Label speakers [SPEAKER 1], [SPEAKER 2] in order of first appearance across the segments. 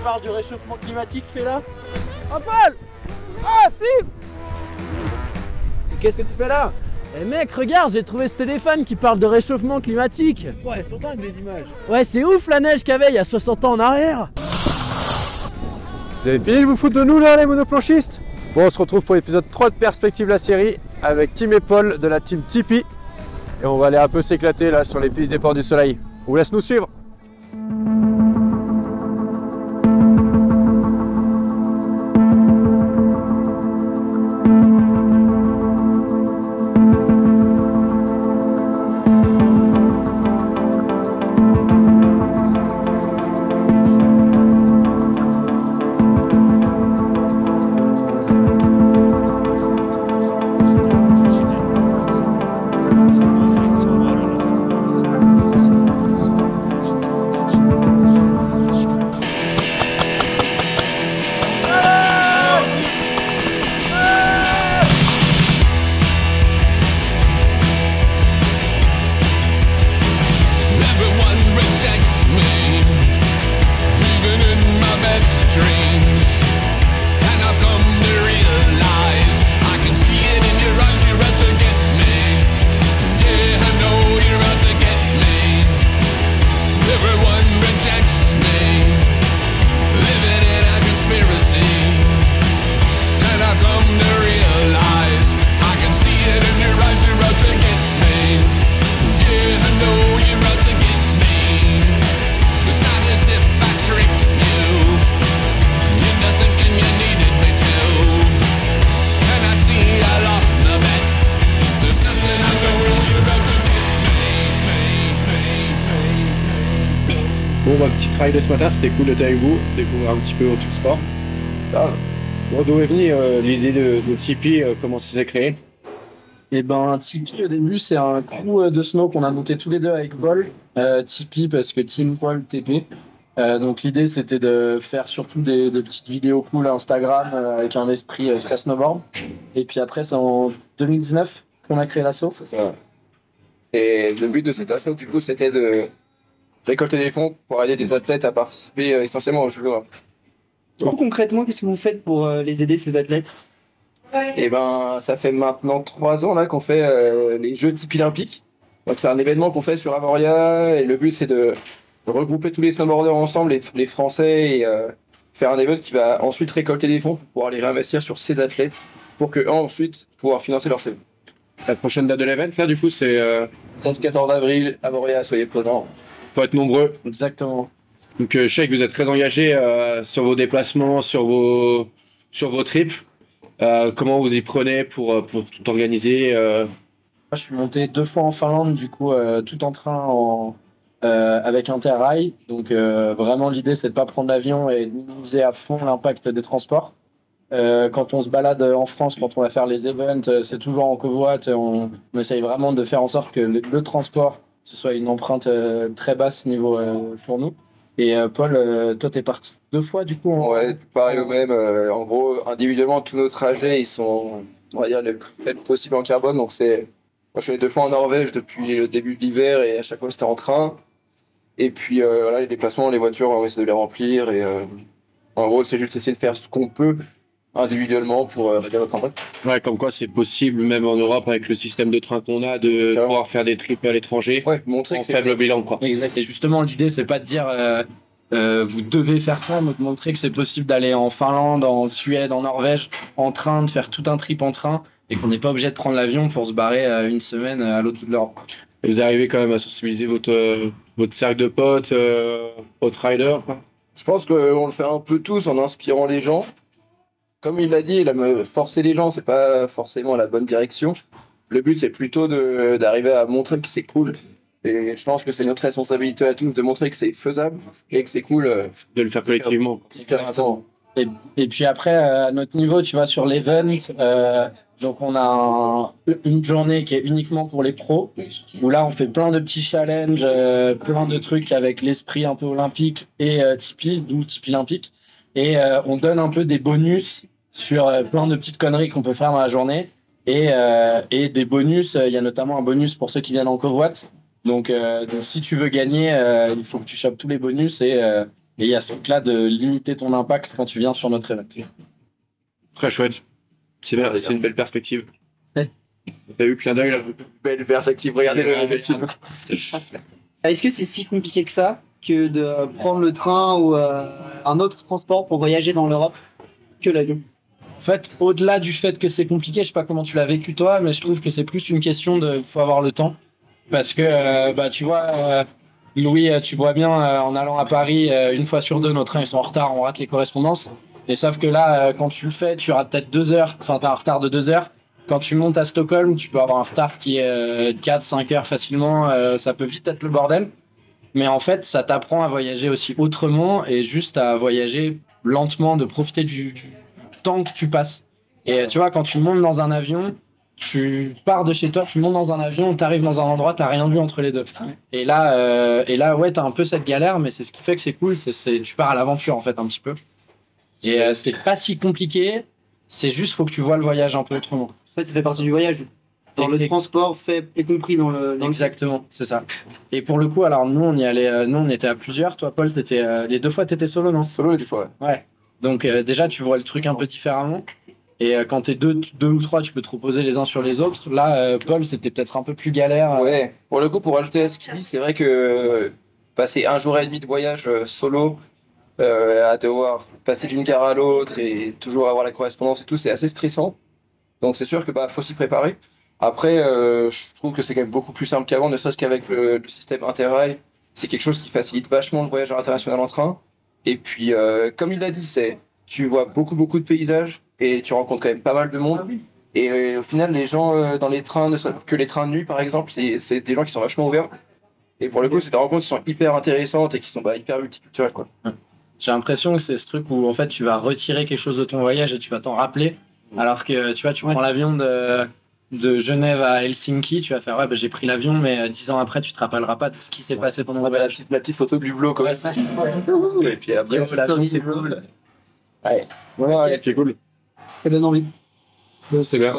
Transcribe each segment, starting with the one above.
[SPEAKER 1] parle du réchauffement climatique fait là?
[SPEAKER 2] Oh Paul! Ah Tim!
[SPEAKER 1] Qu'est-ce que tu fais là?
[SPEAKER 2] Eh mec, regarde, j'ai trouvé ce téléphone qui parle de réchauffement climatique.
[SPEAKER 1] Ouais, elles sont dingues les images.
[SPEAKER 2] Ouais, c'est ouf la neige qu'il y avait il y a 60 ans en arrière.
[SPEAKER 3] Vous avez fini de vous foutre de nous là, les monoplanchistes? Bon, on se retrouve pour l'épisode 3 de Perspective la série avec Tim et Paul de la team Tipeee. Et on va aller un peu s'éclater là sur les pistes des Ports du Soleil. On vous laisse nous suivre. Bon, bah, petit travail de ce matin, c'était cool d'être avec vous, découvrir un petit peu votre sport. D'où est venue l'idée de Tipeee, comment ça s'est créé?
[SPEAKER 1] Et ben Tipeee au début c'est un crew de snow qu'on a monté tous les deux avec Paul. Tipeee parce que Team Paul TP. Donc l'idée c'était de faire surtout des petites vidéos cool à Instagram avec un esprit très snowboard. Et puis après c'est en 2019 qu'on a créé l'asso.
[SPEAKER 4] C'est ça. Et le but de cet asso du coup c'était de récolter des fonds pour aider des athlètes à participer essentiellement aux Jeux Olympiques.
[SPEAKER 5] Concrètement, qu'est-ce que vous faites pour les aider, ces athlètes?
[SPEAKER 4] Et ben ça fait maintenant 3 ans là qu'on fait les Jeux Tipeee Olympiques. Donc c'est un événement qu'on fait sur Avoria et le but c'est de regrouper tous les snowboarders ensemble, les Français, et faire un événement qui va ensuite récolter des fonds pour pouvoir les réinvestir sur ces athlètes pour que ensuite pouvoir financer leur saison.
[SPEAKER 3] La prochaine date de l'événement, là, du coup, c'est
[SPEAKER 4] 13-14 avril, Avoria, soyez présents.
[SPEAKER 3] faut être nombreux.
[SPEAKER 1] Exactement.
[SPEAKER 3] Donc, je sais que vous êtes très engagés sur vos déplacements, sur vos trips. Comment vous y prenez pour tout organiser
[SPEAKER 1] Moi, je suis monté 2 fois en Finlande, du coup, tout en train avec Interrail. Donc, vraiment, l'idée, c'est de pas prendre l'avion et de minimiser à fond l'impact des transports. Quand on se balade en France, quand on va faire les events, c'est toujours en covoite. On essaye vraiment de faire en sorte que le transport, ce soit une empreinte très basse niveau pour nous. Et Paul, toi, t'es parti 2 fois, du coup.
[SPEAKER 4] Ouais, pareil au même. En gros, individuellement, tous nos trajets, ils sont, on va dire, les plus faibles possibles en carbone. Donc, moi, je suis allé 2 fois en Norvège depuis le début de l'hiver et à chaque fois, c'était en train. Et puis, voilà, les déplacements, les voitures, on essaie de les remplir. Et en gros, c'est juste essayer de faire ce qu'on peut individuellement pour réduire notre impact.
[SPEAKER 3] Ouais, comme quoi c'est possible, même en Europe, avec le système de train qu'on a, de pouvoir faire des trips à l'étranger
[SPEAKER 4] Ouais, montrer
[SPEAKER 3] en
[SPEAKER 4] que c'est
[SPEAKER 3] faible bilan, quoi.
[SPEAKER 1] Exact. Et justement, l'idée, c'est pas de dire vous devez faire ça, mais de montrer que c'est possible d'aller en Finlande, en Suède, en Norvège, en train, de faire tout un trip en train, et qu'on n'est pas obligé de prendre l'avion pour se barrer une semaine à l'autre bout de l'Europe.
[SPEAKER 3] Et vous arrivez quand même à sensibiliser votre cercle de potes, autres riders, quoi.
[SPEAKER 4] Je pense qu'on le fait un peu tous en inspirant les gens. Comme il l'a dit, forcer les gens, c'est pas forcément la bonne direction. Le but, c'est plutôt d'arriver à montrer que c'est cool. Et je pense que c'est notre responsabilité à tous de montrer que c'est faisable et que c'est cool.
[SPEAKER 3] De le faire collectivement.
[SPEAKER 4] Différemment.
[SPEAKER 1] Et puis après, à notre niveau, tu vois, sur l'event, donc on a une journée qui est uniquement pour les pros, où là, on fait plein de petits challenges, plein de trucs avec l'esprit un peu olympique et Tipeee, d'où Tipeee olympique. Et on donne un peu des bonus sur plein de petites conneries qu'on peut faire dans la journée. Et des bonus, il y a notamment un bonus pour ceux qui viennent en covoite. Donc si tu veux gagner, il faut que tu chopes tous les bonus et Et il y a ce truc-là de limiter ton impact quand tu viens sur notre event.
[SPEAKER 3] Très chouette. C'est une belle perspective.
[SPEAKER 1] Ouais.
[SPEAKER 3] T'as eu clin d'œil là.
[SPEAKER 4] Belle perspective, regardez le film.
[SPEAKER 5] Est-ce que c'est si compliqué que ça que de prendre le train ou un autre transport pour voyager dans l'Europe que l'avion?
[SPEAKER 1] En fait, au-delà du fait que c'est compliqué, je sais pas comment tu l'as vécu toi, mais je trouve que c'est plus une question de faut avoir le temps. Parce que, tu vois, Louis, tu vois bien, en allant à Paris, une fois sur deux, nos trains ils sont en retard, on rate les correspondances. Et sauf que là, quand tu le fais, tu auras peut-être 2 heures, enfin t'as un retard de 2 heures. Quand tu montes à Stockholm, tu peux avoir un retard qui est 4-5 heures facilement, ça peut vite être le bordel. Mais en fait, ça t'apprend à voyager aussi autrement et juste à voyager lentement, de profiter du temps que tu passes. Et tu vois, quand tu montes dans un avion, tu pars de chez toi, tu montes dans un avion, tu arrives dans un endroit, t'as rien vu entre les deux. Et là, ouais, t'as un peu cette galère, mais c'est ce qui fait que c'est cool, tu pars à l'aventure en fait un petit peu. Et c'est pas si compliqué, c'est juste faut que tu vois le voyage un peu autrement.
[SPEAKER 5] En fait, ça fait partie du voyage. Genre, le transport est compris dans le...
[SPEAKER 1] Exactement, c'est ça. Et pour le coup, alors nous on y allait, nous on était à plusieurs. Toi Paul, les 2 fois t'étais solo, non?
[SPEAKER 4] Solo les 2 fois, ouais.
[SPEAKER 1] Ouais. Donc déjà tu vois le truc un peu différemment. Et quand t'es deux ou trois, tu peux te reposer les uns sur les autres. Là, Paul, c'était peut-être un peu plus galère.
[SPEAKER 4] Ouais, pour le coup, pour ajouter à ce qu'il dit, c'est vrai que passer 1 jour et demi de voyage solo, à devoir passer d'une gare à l'autre et toujours avoir la correspondance et tout, c'est assez stressant. Donc c'est sûr que faut s'y préparer. Après, je trouve que c'est quand même beaucoup plus simple qu'avant, ne serait-ce qu'avec le système Interrail. C'est quelque chose qui facilite vachement le voyage international en train. Et puis, comme il l'a dit, tu vois beaucoup de paysages et tu rencontres quand même pas mal de monde. Et au final, les gens dans les trains, ne serait que les trains de nuit par exemple, c'est des gens qui sont vachement ouverts. Et pour le coup, c'est des rencontres qui sont hyper intéressantes et qui sont hyper multiculturelles, quoi.
[SPEAKER 1] J'ai l'impression que c'est ce truc où en fait tu vas retirer quelque chose de ton voyage et tu vas t'en rappeler. Alors que tu vois, tu prends l'avion de Genève à Helsinki, tu vas faire ouais, j'ai pris l'avion, mais 10 ans après, tu te rappelleras pas de ce qui s'est passé pendant le voyage.
[SPEAKER 4] La petite photo du bleu, comme ça. Et puis après,
[SPEAKER 1] l'avion, c'est cool.
[SPEAKER 4] Ouais,
[SPEAKER 3] c'est cool.
[SPEAKER 5] Ça donne envie.
[SPEAKER 3] C'est bien.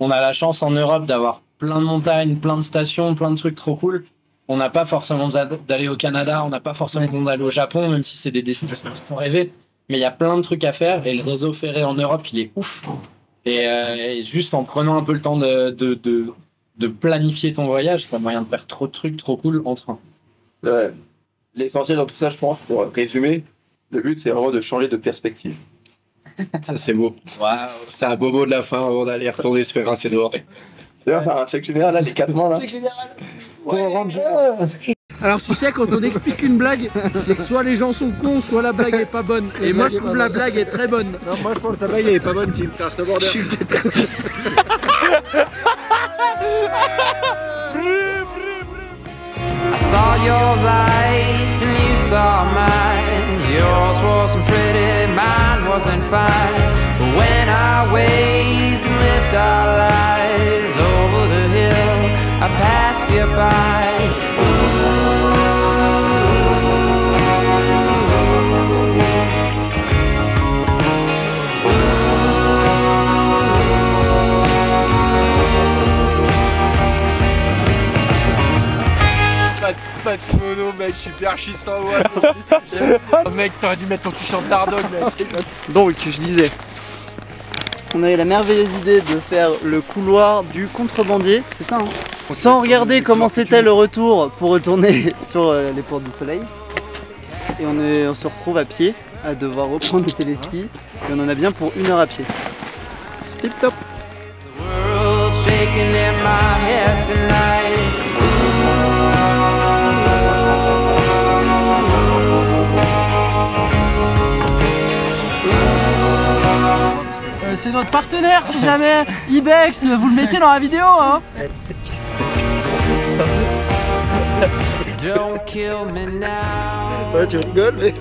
[SPEAKER 1] On a la chance en Europe d'avoir plein de montagnes, plein de stations, plein de trucs trop cool. On n'a pas forcément d'aller au Canada, on n'a pas forcément d'aller au Japon, même si c'est des destinations qui font rêver. Mais il y a plein de trucs à faire et le réseau ferré en Europe, il est ouf. Et juste en prenant un peu le temps de planifier ton voyage, t'as moyen de faire trop de trucs trop cool en train.
[SPEAKER 4] Ouais. L'essentiel dans tout ça, je pense, pour résumer, le but c'est vraiment de changer de perspective.
[SPEAKER 3] Ça c'est beau. Waouh, c'est un beau mot de la fin avant d'aller retourner se faire rincer dehors.
[SPEAKER 4] D'ailleurs, faire un check général là, les 4 mains là.
[SPEAKER 5] Check général.
[SPEAKER 2] Alors tu sais, quand on explique une blague, c'est que soit les gens sont cons, soit la blague est pas bonne. Et moi je trouve la blague est très bonne.
[SPEAKER 3] Non, moi je pense que la blague elle est pas bonne, Tim. T'as un border.
[SPEAKER 6] I saw your life and you saw mine. Yours wasn't pretty, mine wasn't fine. But when our ways and lived our lives over the hill, I passed you by.
[SPEAKER 3] Pas de mono, mec, je suis perchiste en voix. Oh, mec, t'aurais dû mettre ton t-shirt d'Ardog, mec.
[SPEAKER 5] Donc, je disais, on avait la merveilleuse idée de faire le couloir du contrebandier, c'est ça, hein, sans regarder comment c'était le retour pour retourner sur les portes du soleil. Et on se retrouve à pied, à devoir reprendre des téléskis, et on en a bien pour 1 heure à pied. C'était top.
[SPEAKER 2] C'est notre partenaire si jamais, Ibex, vous le mettez dans la vidéo hein.
[SPEAKER 5] Ouais, tu rigoles mais...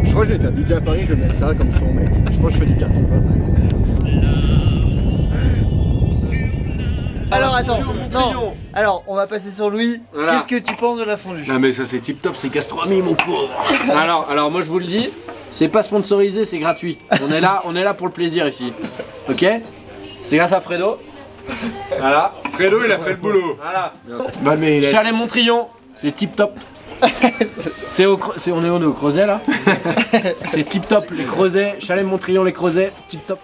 [SPEAKER 3] Je crois que je vais faire DJ à Paris, je vais mettre ça comme son, mec. Je crois que je fais du carton.
[SPEAKER 5] Alors attends, alors on va passer sur Louis. Voilà. Qu'est-ce que tu penses de la fondue?
[SPEAKER 3] Non mais ça c'est tip top, c'est gastronomie mon pauvre. Alors moi je vous le dis,
[SPEAKER 2] C'est pas sponsorisé, c'est gratuit. On est là pour le plaisir ici. Ok? C'est grâce à Fredo. Voilà.
[SPEAKER 3] Fredo, il a fait le boulot.
[SPEAKER 2] Voilà.
[SPEAKER 3] Bah, mais
[SPEAKER 2] Chalet Montrillon, c'est tip top. On est au creuset là. C'est tip top, les creusets. Chalet Montrillon, les creusets, tip top.